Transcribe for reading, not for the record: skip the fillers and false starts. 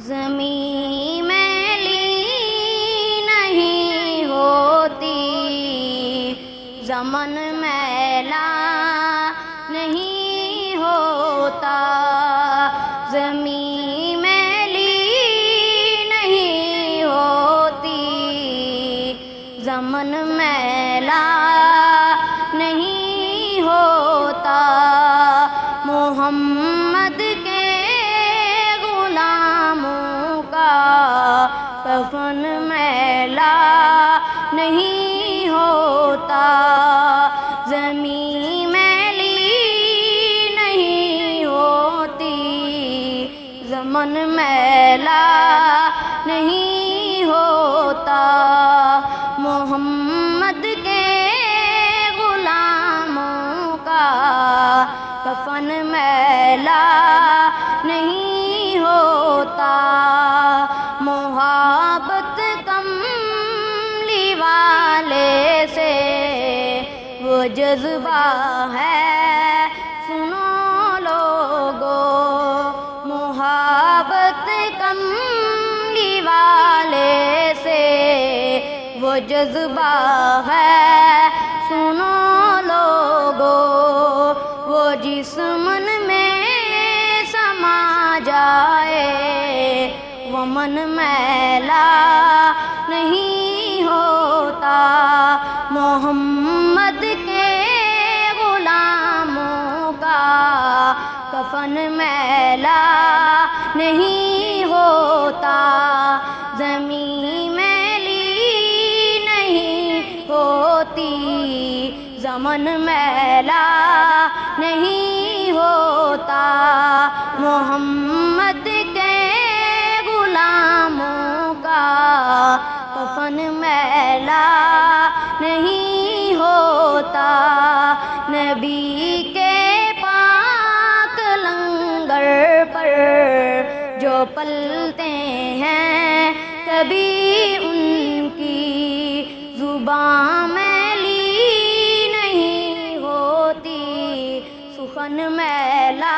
زمین میلی نہیں ہوتی، زمن میلا نہیں ہوتا، زمین میلی نہیں ہوتی، زمن میلا نہیں ہوتا، محمد کے غلاموں کا کفن میلا نہیں ہوتا، زمین میلی نہیں ہوتی، زمن میلا نہیں ہوتا، محمد کے غلاموں کا کفن میلا نہیں ہوتا، محبت کملی والے سے وہ جذبہ ہے، سنو لوگو، محبت کملی والے سے وہ جذبہ ہے، سنو لوگو، وہ جسمن میں سما جائے، وہ من میلا نہیں ہوتا، محمد کے غلاموں کا کفن میلا نہیں ہوتا، زمین میلی نہیں ہوتی، زمن میلا نہیں ہوتا، محمد کے غلاموں کا کفن میلا نہیں ہوتا، نبی کے پاک لنگر پر جو پلتے ہیں، کبھی ان کی زبان میلی نہیں ہوتی، سخن میلا